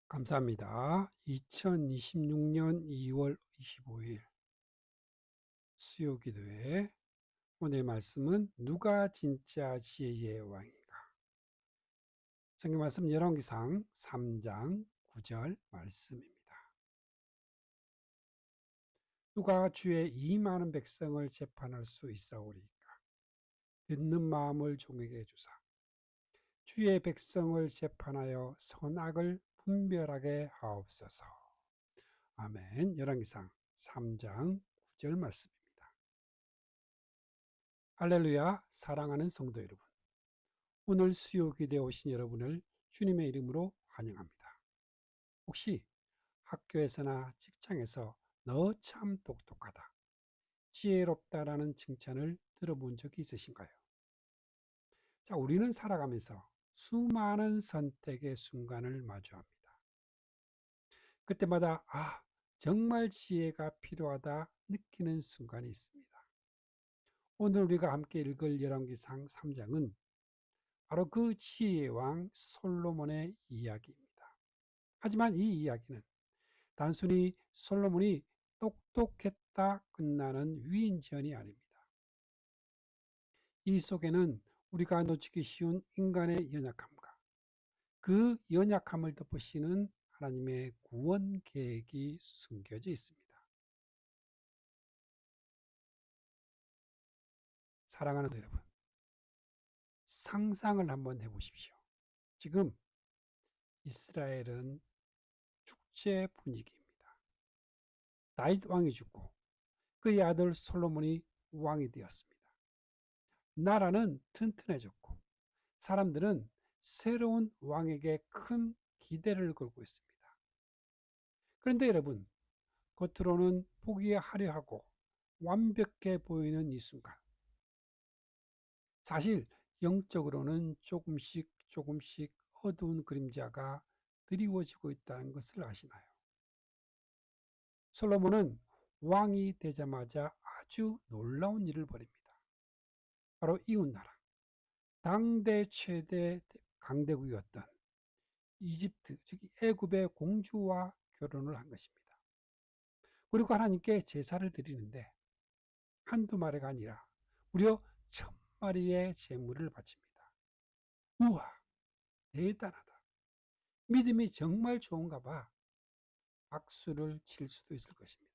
감사합니다. 2026년 2월 25일 수요기도회 오늘 말씀은 누가 진짜 지혜의 왕인가? 성경 말씀 열왕기상 3장 9절 말씀입니다. 누가 주의 이 많은 백성을 재판할 수 있사오리이까? 듣는 마음을 종에게 주사 주의 백성을 재판하여 선악을 분별하게 하옵소서. 아멘. 열왕기상 3장 9절 말씀입니다. 할렐루야. 사랑하는 성도 여러분, 오늘 수요기도에 오신 여러분을 주님의 이름으로 환영합니다. 혹시 학교에서나 직장에서 너 참 똑똑하다, 지혜롭다라는 칭찬을 들어본 적이 있으신가요? 자, 우리는 살아가면서 수많은 선택의 순간을 마주합니다. 그때마다 정말 지혜가 필요하다 느끼는 순간이 있습니다. 오늘 우리가 함께 읽을 열왕기상 3장은 바로 그 지혜의 왕 솔로몬의 이야기입니다. 하지만 이 이야기는 단순히 솔로몬이 똑똑했다 끝나는 위인전이 아닙니다. 이 속에는 우리가 놓치기 쉬운 인간의 연약함과 그 연약함을 덮으시는 하나님의 구원 계획이 숨겨져 있습니다. 사랑하는 여러분, 상상을 한번 해보십시오. 지금 이스라엘은 축제 분위기입니다. 다윗 왕이 죽고 그의 아들 솔로몬이 왕이 되었습니다. 나라는 튼튼해졌고 사람들은 새로운 왕에게 큰 기대를 걸고 있습니다. 그런데 여러분, 겉으로는 보기에 화려하고 완벽해 보이는 이 순간, 사실 영적으로는 조금씩 어두운 그림자가 드리워지고 있다는 것을 아시나요? 솔로몬은 왕이 되자마자 아주 놀라운 일을 벌입니다. 바로 이웃나라, 당대 최대 강대국이었던 이집트, 즉 애굽의 공주와 결혼을 한 것입니다. 그리고 하나님께 제사를 드리는데 한두 마리가 아니라 무려 1000마리의 제물을 바칩니다. 우와, 대단하다. 믿음이 정말 좋은가 봐. 박수를 칠 수도 있을 것입니다.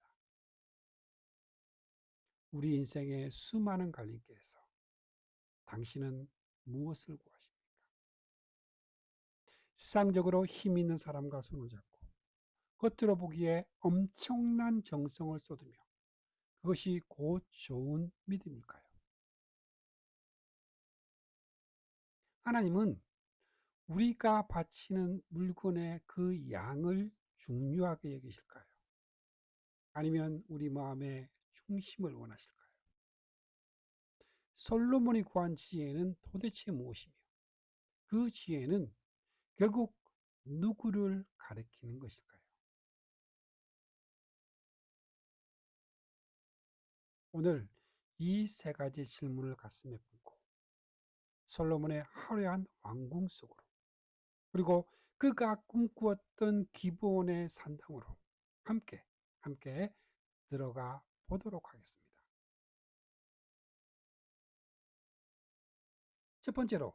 우리 인생의 수많은 갈림길에서 당신은 무엇을 구하십니까? 세상적으로 힘 있는 사람과 손을 잡고 겉으로 보기에 엄청난 정성을 쏟으며 그것이 곧 좋은 믿음일까요? 하나님은 우리가 바치는 물건의 그 양을 중요하게 여기실까요? 아니면 우리 마음의 중심을 원하실까요? 솔로몬이 구한 지혜는 도대체 무엇이며 그 지혜는 결국 누구를 가리키는 것일까요? 오늘 이 세 가지 질문을 가슴에 품고 솔로몬의 화려한 왕궁 속으로 그리고 그가 꿈꾸었던 기브온의 산당으로 함께 들어가 보도록 하겠습니다. 첫 번째로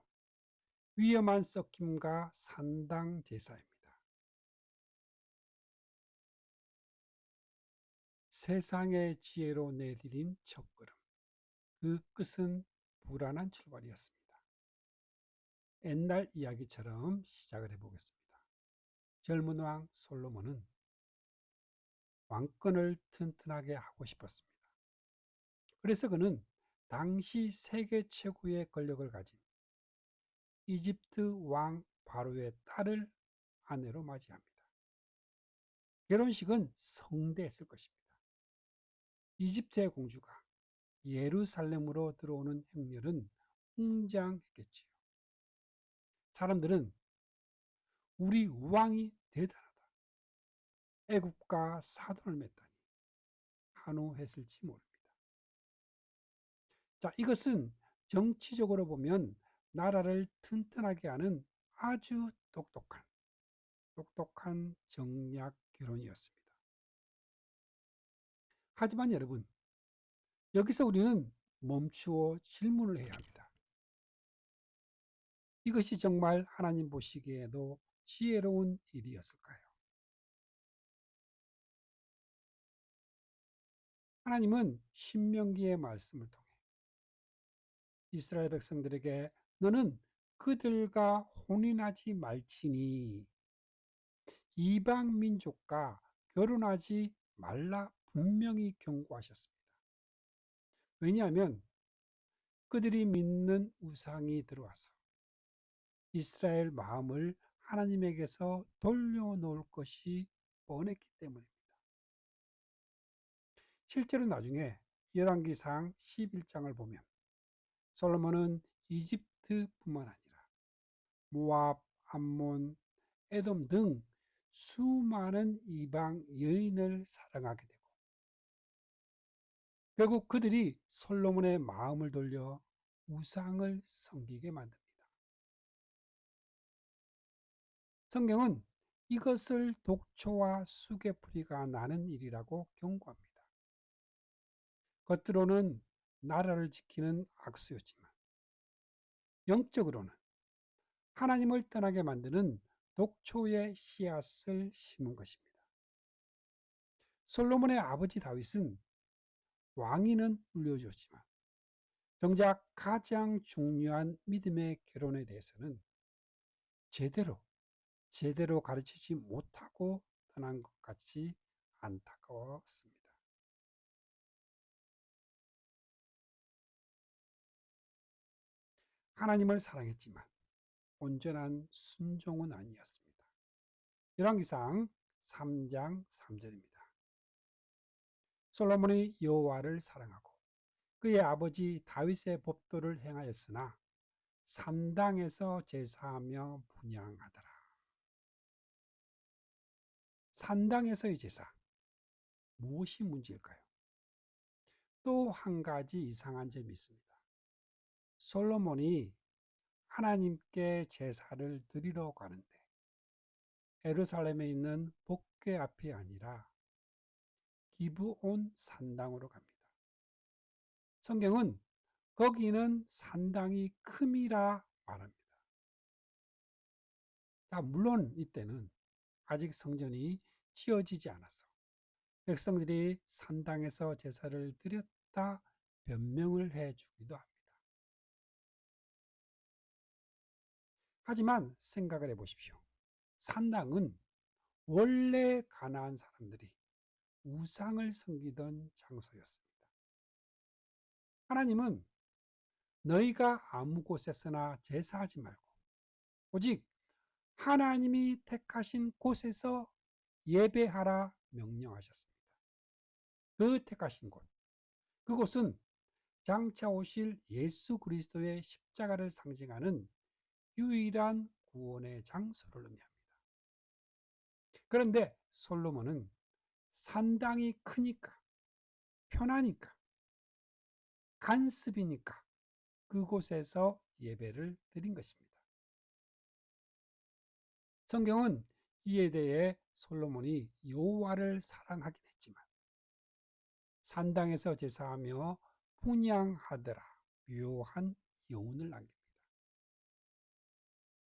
위험한 섞임과 산당 제사입니다. 세상의 지혜로 내디딘 첫걸음, 그 끝은 불안한 출발이었습니다. 옛날 이야기처럼 시작을 해보겠습니다. 젊은 왕 솔로몬은 왕권을 튼튼하게 하고 싶었습니다. 그래서 그는 당시 세계 최고의 권력을 가진 이집트 왕 바로의 딸을 아내로 맞이합니다. 결혼식은 성대했을 것입니다. 이집트의 공주가 예루살렘으로 들어오는 행렬은 웅장했겠지요. 사람들은 우리 왕이 대단하다, 애국가 사돈을 맺다니 한호했을지 모릅니다. 자, 이것은 정치적으로 보면 나라를 튼튼하게 하는 아주 똑똑한 똑똑한 정략 결혼이었습니다. 하지만 여러분, 여기서 우리는 멈추어 질문을 해야 합니다. 이것이 정말 하나님 보시기에도 지혜로운 일이었을까요? 하나님은 신명기의 말씀을 통해 이스라엘 백성들에게 너는 그들과 혼인하지 말지니 이방 민족과 결혼하지 말라 분명히 경고하셨습니다. 왜냐하면 그들이 믿는 우상이 들어와서 이스라엘 마음을 하나님에게서 돌려놓을 것이 뻔했기 때문입니다. 실제로 나중에 열왕기상 11장을 보면 솔로몬은 이집트뿐만 아니라 모압, 암몬, 에돔 등 수많은 이방 여인을 사랑하게 되고 결국 그들이 솔로몬의 마음을 돌려 우상을 섬기게 만듭니다. 성경은 이것을 독초와 수개풀이가 나는 일이라고 경고합니다. 겉으로는 나라를 지키는 악수였지만 영적으로는 하나님을 떠나게 만드는 독초의 씨앗을 심은 것입니다. 솔로몬의 아버지 다윗은 왕위는 물려주었지만 정작 가장 중요한 믿음의 결혼에 대해서는 제대로 가르치지 못하고 떠난 것 같이 안타까웠습니다. 하나님을 사랑했지만 온전한 순종은 아니었습니다. 열왕기상 3장 3절입니다. 솔로몬이 여호와를 사랑하고 그의 아버지 다윗의 법도를 행하였으나 산당에서 제사하며 분향하더라. 산당에서의 제사, 무엇이 문제일까요? 또 한 가지 이상한 점이 있습니다. 솔로몬이 하나님께 제사를 드리러 가는데 예루살렘에 있는 복궤 앞이 아니라 기브온 산당으로 갑니다. 성경은 거기는 산당이 큼이라 말합니다. 자, 물론 이때는 아직 성전이 지어지지 않아서 백성들이 산당에서 제사를 드렸다 변명을 해주기도 합니다. 하지만 생각을 해보십시오. 산당은 원래 가나안 사람들이 우상을 섬기던 장소였습니다. 하나님은 너희가 아무 곳에서나 제사하지 말고 오직 하나님이 택하신 곳에서 예배하라 명령하셨습니다. 그 택하신 곳, 그곳은 장차 오실 예수 그리스도의 십자가를 상징하는 유일한 구원의 장소를 의미합니다. 그런데 솔로몬은 산당이 크니까, 편하니까, 간습이니까 그곳에서 예배를 드린 것입니다. 성경은 이에 대해 솔로몬이 여호와를 사랑하긴 했지만 산당에서 제사하며 분향하더라 묘한 여운을 남깁니다.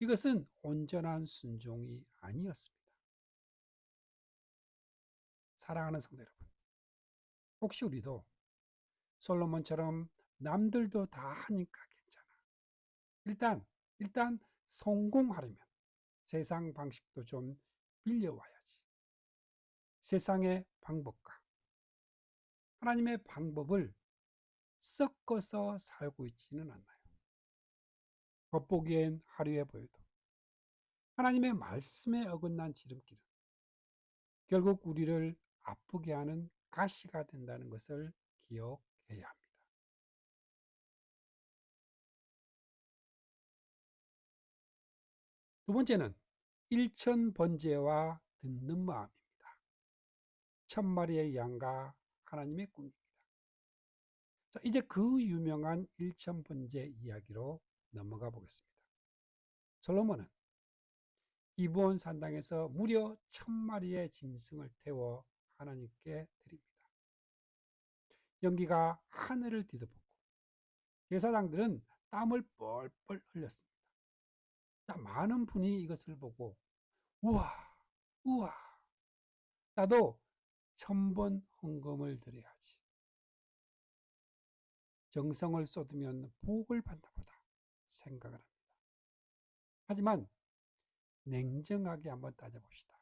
이것은 온전한 순종이 아니었습니다. 사랑하는 성도 여러분, 혹시 우리도 솔로몬처럼 남들도 다 하니까 괜찮아. 일단 성공하려면 세상 방식도 좀 빌려와야지. 세상의 방법과 하나님의 방법을 섞어서 살고 있지는 않나요? 겉보기엔 화려해 보여도 하나님의 말씀에 어긋난 지름길은 결국 우리를 아프게 하는 가시가 된다는 것을 기억해야 합니다. 두 번째는 일천번제와 듣는 마음입니다. 천마리의 양과 하나님의 꿈입니다. 자, 이제 그 유명한 일천번제 이야기로 넘어가 보겠습니다. 솔로몬은 기브온 산당에서 무려 1000마리의 짐승을 태워 하나님께 드립니다. 연기가 하늘을 뒤덮었고 제사장들은 땀을 뻘뻘 흘렸습니다. 많은 분이 이것을 보고 우와 우와 나도 1000번 헌금을 드려야지. 정성을 쏟으면 복을 받나 보다 생각을 합니다. 하지만 냉정하게 한번 따져봅시다.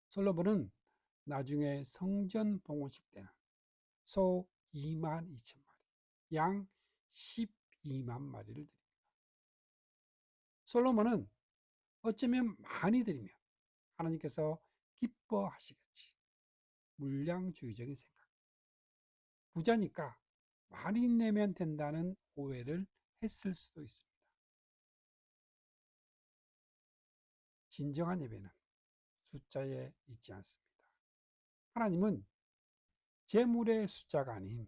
솔로몬은 나중에 성전 봉헌식 때는 소 22,000마리, 양 12만 마리를 드립니다. 솔로몬은 어쩌면 많이 드리면 하나님께서 기뻐하시겠지. 물량주의적인 생각. 부자니까 많이 내면 된다는 오해를 했을 수도 있습니다. 진정한 예배는 숫자에 있지 않습니다. 하나님은 재물의 숫자가 아닌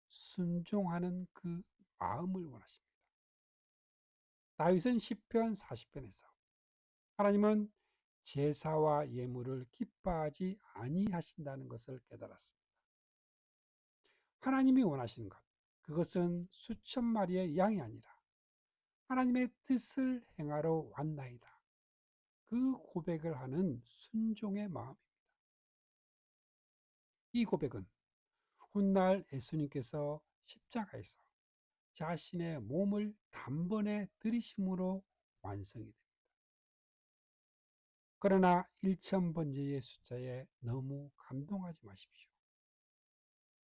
순종하는 그 마음을 원하십니다. 다윗은 시편 40편에서 하나님은 제사와 예물을 기뻐하지 아니하신다는 것을 깨달았습니다. 하나님이 원하시는 것, 그것은 수천 마리의 양이 아니라 하나님의 뜻을 행하러 왔나이다. 그 고백을 하는 순종의 마음입니다. 이 고백은 훗날 예수님께서 십자가에서 자신의 몸을 단번에 들이심으로 완성이 됩니다. 그러나 1000번째의 숫자에 너무 감동하지 마십시오.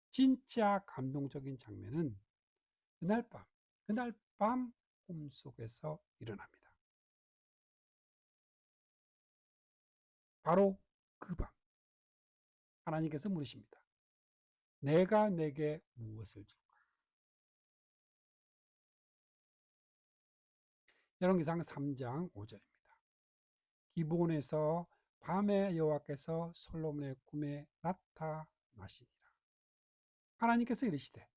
진짜 감동적인 장면은 그날 밤 꿈속에서 일어납니다. 바로 그 밤 하나님께서 물으십니다. 내가 내게 무엇을 줄까? 열왕기상 3장 5절입니다. 기브온에서 밤에 여호와께서 솔로몬의 꿈에 나타나시니라. 하나님께서 이르시되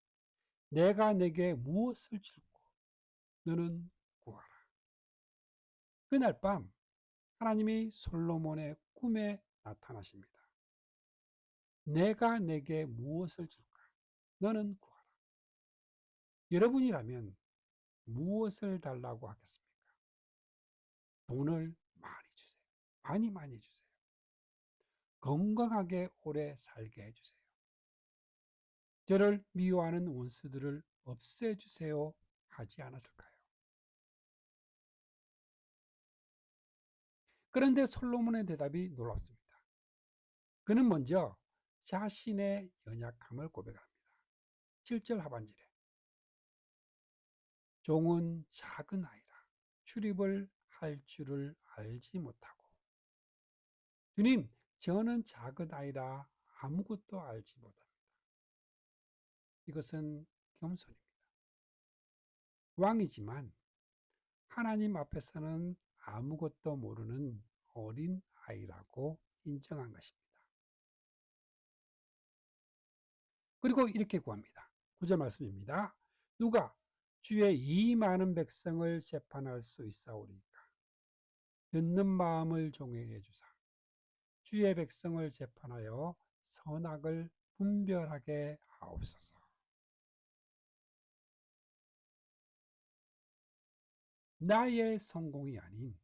내가 내게 무엇을 줄고 너는 구하라. 그날 밤 하나님이 솔로몬의 꿈에 나타나십니다. 내가 내게 무엇을 줄까? 너는 구하라. 여러분이라면 무엇을 달라고 하겠습니까? 돈을 많이 주세요. 많이 주세요. 건강하게 오래 살게 해주세요. 저를 미워하는 원수들을 없애주세요 하지 않았을까요? 그런데 솔로몬의 대답이 놀랍습니다. 그는 먼저 자신의 연약함을 고백합니다. 7절 하반절에 종은 작은 아이라 출입을 할 줄을 알지 못하고 주님 저는 작은 아이라 아무것도 알지 못합니다. 이것은 겸손입니다. 왕이지만 하나님 앞에서는 아무것도 모르는 어린 아이라고 인정한 것입니다. 그리고 이렇게 구합니다. 9절 말씀입니다. 누가 주의 이 많은 백성을 재판할 수 있사오리까? 듣는 마음을 종에게 주사 주의 백성을 재판하여 선악을 분별하게 하옵소서. 나의 성공이 아닌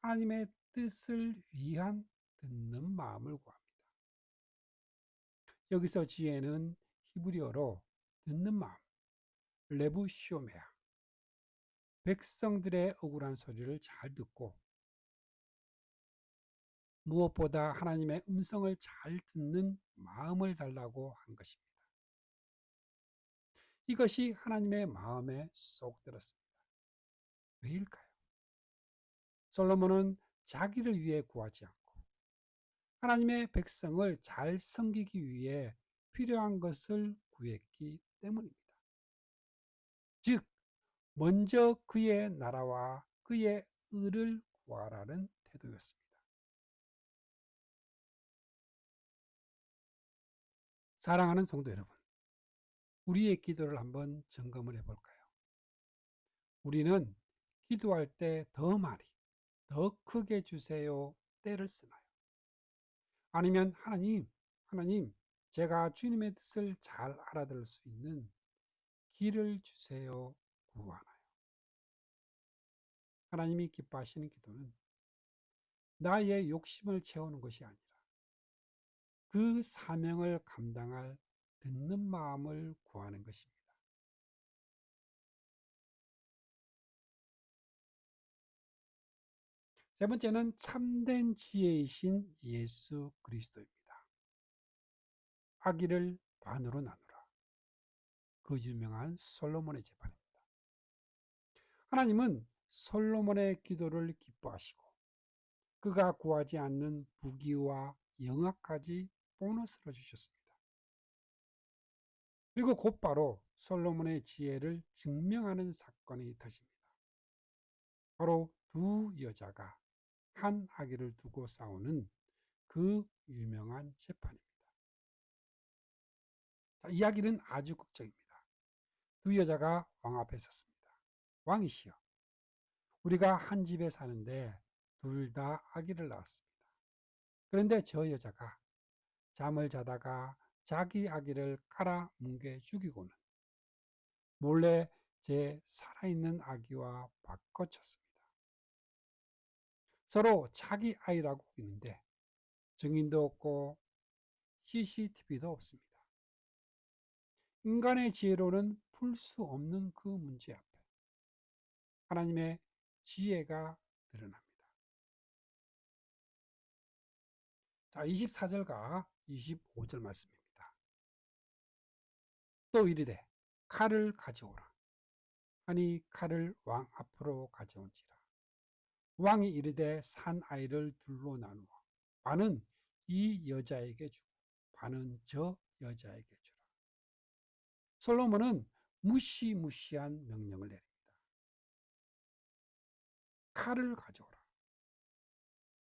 하나님의 뜻을 위한 듣는 마음을 구합니다. 여기서 지혜는 히브리어로 듣는 마음, 레부쇼메아, 백성들의 억울한 소리를 잘 듣고 무엇보다 하나님의 음성을 잘 듣는 마음을 달라고 한 것입니다. 이것이 하나님의 마음에 쏙 들었습니다. 왜일까요? 솔로몬은 자기를 위해 구하지 않고 하나님의 백성을 잘 섬기기 위해 필요한 것을 구했기 때문입니다. 즉, 먼저 그의 나라와 그의 의를 구하라는 태도였습니다. 사랑하는 성도 여러분, 우리의 기도를 한번 점검을 해볼까요? 우리는 기도할 때 더 많이, 더 크게 주세요 때를 쓰나요? 아니면 하나님, 제가 주님의 뜻을 잘 알아들을 수 있는 길을 주세요 구하나요? 하나님이 기뻐하시는 기도는 나의 욕심을 채우는 것이 아니라 그 사명을 감당할 듣는 마음을 구하는 것입니다. 세 번째는 참된 지혜이신 예수 그리스도입니다. 아기를 반으로 나누라. 그 유명한 솔로몬의 재판입니다. 하나님은 솔로몬의 기도를 기뻐하시고 그가 구하지 않는 부귀와 영화까지 보너스로 주셨습니다. 그리고 곧바로 솔로몬의 지혜를 증명하는 사건이 터집니다. 바로 두 여자가 한 아기를 두고 싸우는 그 유명한 재판입니다. 자, 이야기는 아주 극적입니다. 두 여자가 왕 앞에 섰습니다. 왕이시여, 우리가 한 집에 사는데 둘 다 아기를 낳았습니다. 그런데 저 여자가 잠을 자다가 자기 아기를 깔아 뭉개 죽이고는 몰래 제 살아있는 아기와 바꿔쳤습니다. 서로 자기 아이라고 있는데 증인도 없고 CCTV도 없습니다. 인간의 지혜로는 풀 수 없는 그 문제 앞에 하나님의 지혜가 드러납니다. 자, 24절과 25절 말씀입니다. 또 이르되 칼을 가져오라 하니 칼을 왕 앞으로 가져온지라. 왕이 이르되 산 아이를 둘로 나누어 반은 이 여자에게 주고 반은 저 여자에게 주라. 솔로몬은 무시무시한 명령을 내립니다. 칼을 가져오라.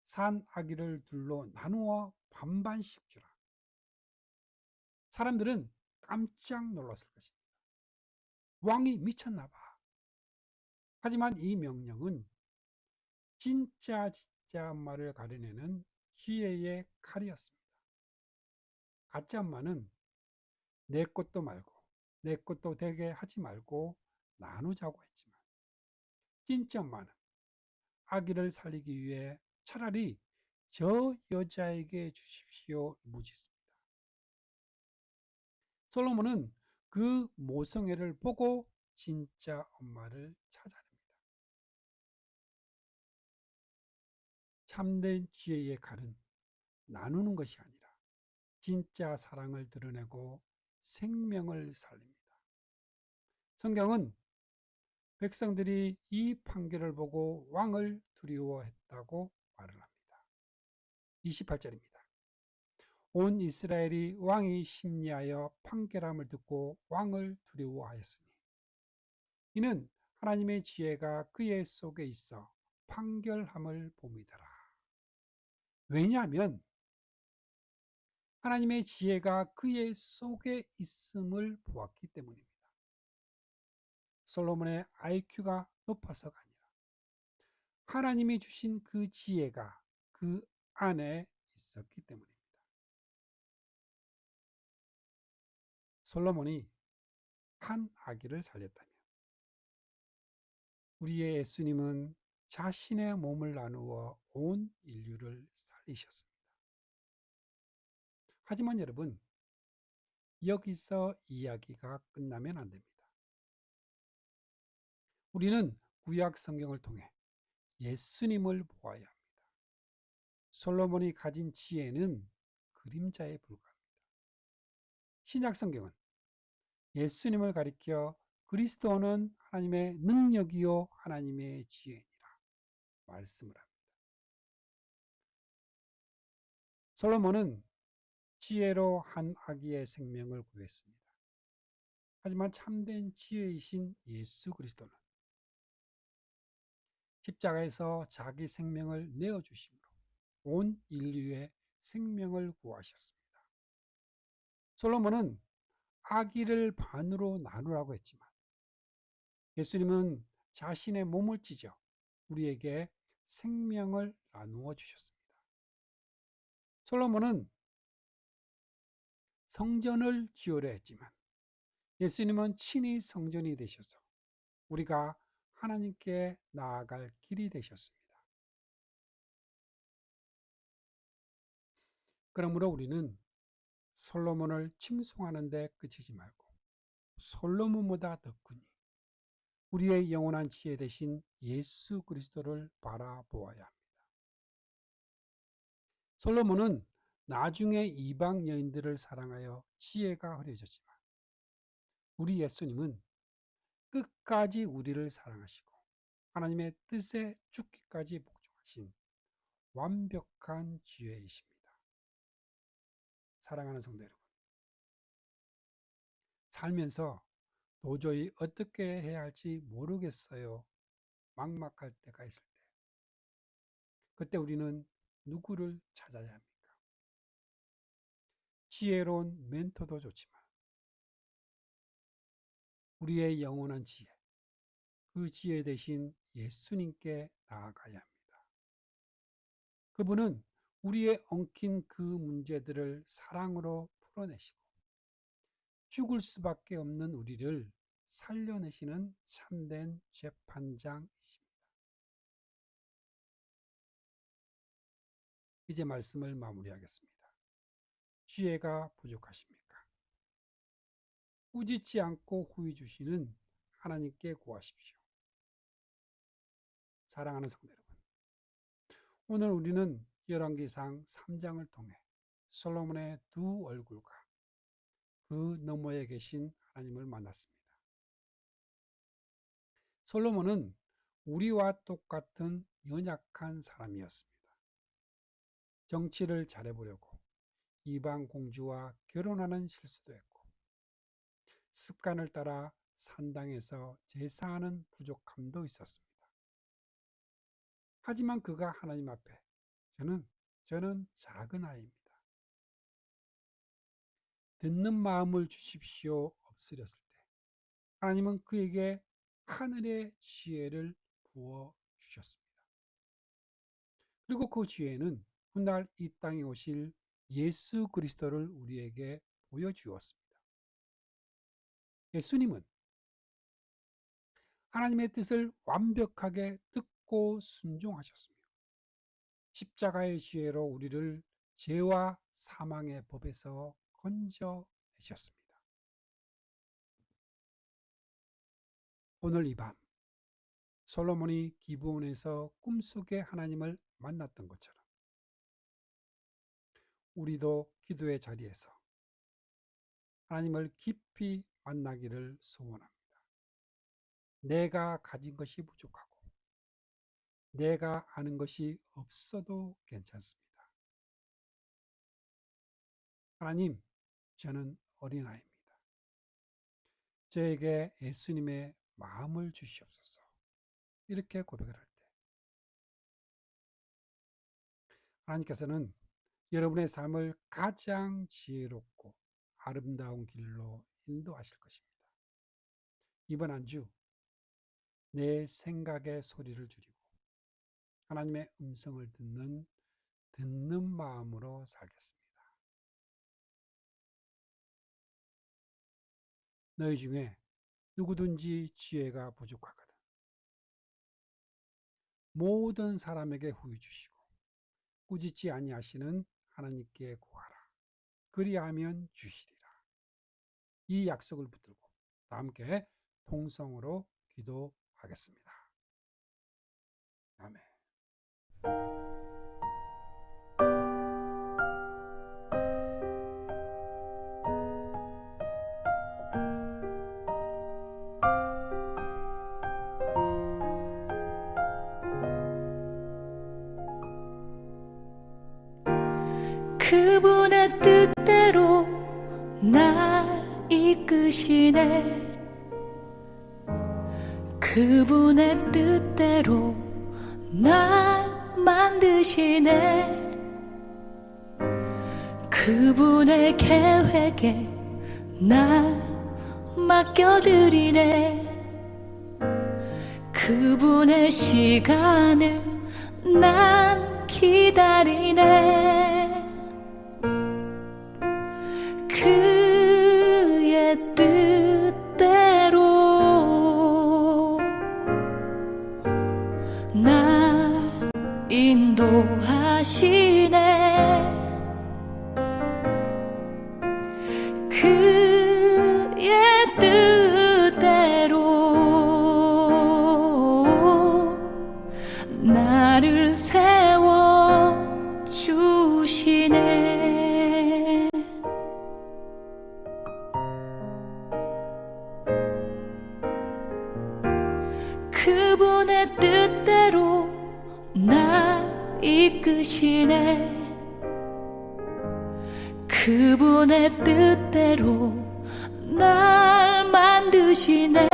산 아기를 둘로 나누어 반반씩 주라. 사람들은 깜짝 놀랐을 것입니다. 왕이 미쳤나 봐. 하지만 이 명령은 진짜 엄마를 가려내는 지혜의 칼이었습니다. 가짜 엄마는 내 것도 말고 내 것도 되게 하지 말고 나누자고 했지만 진짜 엄마는 아기를 살리기 위해 차라리 저 여자에게 주십시오 묻었습니다. 솔로몬은 그 모성애를 보고 진짜 엄마를 찾아냅니다. 참된 지혜의 칼은 나누는 것이 아니라 진짜 사랑을 드러내고 생명을 살립니다. 성경은 백성들이 이 판결을 보고 왕을 두려워했다고 말을 합니다. 28절입니다. 온 이스라엘이 왕이 심리하여 판결함을 듣고 왕을 두려워하였으니 이는 하나님의 지혜가 그의 속에 있어 판결함을 봄이더라. 왜냐하면 하나님의 지혜가 그의 속에 있음을 보았기 때문입니다. 솔로몬의 IQ가 높아서가 아니라 하나님이 주신 그 지혜가 그 안에 있었기 때문입니다. 솔로몬이 한 아기를 살렸다면 우리의 예수님은 자신의 몸을 나누어 온 인류를 살리셨습니다. 하지만 여러분, 여기서 이야기가 끝나면 안 됩니다. 우리는 구약 성경을 통해 예수님을 보아야 합니다. 솔로몬이 가진 지혜는 그림자에 불과합니다. 신약 성경은 예수님을 가리켜 그리스도는 하나님의 능력이요 하나님의 지혜니라 말씀을 합니다. 솔로몬은 지혜로 한 아기의 생명을 구했습니다. 하지만 참된 지혜이신 예수 그리스도는 십자가에서 자기 생명을 내어주심으로 온 인류의 생명을 구하셨습니다. 솔로몬은 아기를 반으로 나누라고 했지만 예수님은 자신의 몸을 찢어 우리에게 생명을 나누어 주셨습니다. 솔로몬은 성전을 지으려 했지만 예수님은 친히 성전이 되셔서 우리가 하나님께 나아갈 길이 되셨습니다. 그러므로 우리는 솔로몬을 칭송하는 데 그치지 말고 솔로몬보다 더 크니 우리의 영원한 지혜 되신 예수 그리스도를 바라보아야 합니다. 솔로몬은 나중에 이방 여인들을 사랑하여 지혜가 흐려졌지만 우리 예수님은 끝까지 우리를 사랑하시고 하나님의 뜻에 죽기까지 복종하신 완벽한 지혜이십니다. 사랑하는 성도 여러분, 살면서 도저히 어떻게 해야 할지 모르겠어요. 막막할 때가 있을 때, 그때 우리는 누구를 찾아야 합니까? 지혜로운 멘토도 좋지만 우리의 영원한 지혜, 그 지혜 대신 예수님께 나아가야 합니다. 그분은 우리의 엉킨 그 문제들을 사랑으로 풀어내시고 죽을 수밖에 없는 우리를 살려내시는 참된 재판장이십니다. 이제 말씀을 마무리하겠습니다. 지혜가 부족하십니까? 꾸짖지 않고 후히 주시는 하나님께 구하십시오. 사랑하는 성도 여러분, 오늘 우리는 열왕기상 3장을 통해 솔로몬의 두 얼굴과 그 너머에 계신 하나님을 만났습니다. 솔로몬은 우리와 똑같은 연약한 사람이었습니다. 정치를 잘해보려고 이방 공주와 결혼하는 실수도 했고 습관을 따라 산당에서 제사하는 부족함도 있었습니다. 하지만 그가 하나님 앞에 저는 작은 아이입니다. 듣는 마음을 주십시오 엎드렸을 때 하나님은 그에게 하늘의 지혜를 부어 주셨습니다. 그리고 그 지혜는 훗날 이 땅에 오실 예수 그리스도를 우리에게 보여주었습니다. 예수님은 하나님의 뜻을 완벽하게 듣고 순종하셨으며 십자가의 지혜로 우리를 죄와 사망의 법에서 건져내셨습니다. 오늘 이 밤 솔로몬이 기브온에서 꿈속에 하나님을 만났던 것처럼 우리도 기도의 자리에서 하나님을 깊이 만나기를 소원합니다. 내가 가진 것이 부족하고 내가 아는 것이 없어도 괜찮습니다. 하나님, 저는 어린아이입니다. 저에게 예수님의 마음을 주시옵소서. 이렇게 고백을 할 때 하나님께서는 여러분의 삶을 가장 지혜롭고 아름다운 길로 인도하실 것입니다. 이번 한 주 내 생각의 소리를 줄이고 하나님의 음성을 듣는 마음으로 살겠습니다. 너희 중에 누구든지 지혜가 부족하거든 모든 사람에게 후히 주시고 꾸짖지 아니하시는 하나님께 구하라. 그리하면 주시리라. 이 약속을 붙들고 다 함께 통성으로 기도하겠습니다. 아멘. 그분의 뜻대로 날 이끄시네. 그분의 뜻대로 날 만드시네. 그분의 계획에 날 맡겨드리네. 그분의 시간을 난 기다리네. 그의 뜻대로 날 인도하시네. 그의 뜻대로 나를 세워 주시네. 그분의 뜻대로 날 이끄시네. 그분의 뜻대로 날 만드시네.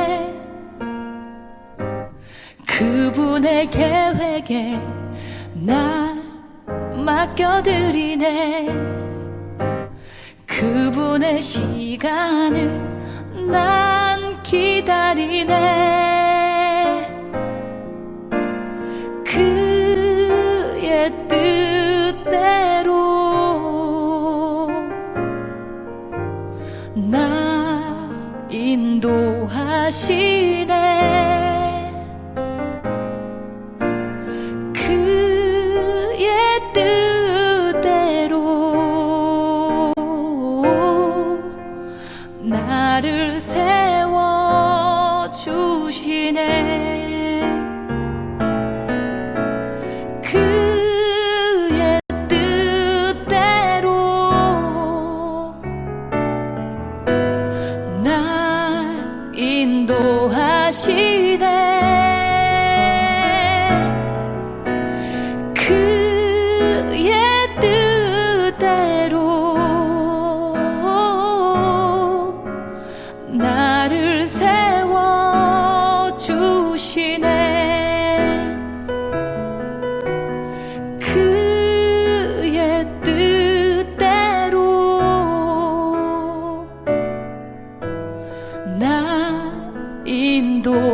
그분의 계획에 날 맡겨드리네. 그분의 시간을 난 기다리네. 그의 뜻대로 날 인도하시네. 그의 뜻대로 나를 세워 주시네. 그의 뜻대로 날 인도하시네. 그의 뜻대로 나를 세워 주시네. 그의 뜻대로 날 인도하시네.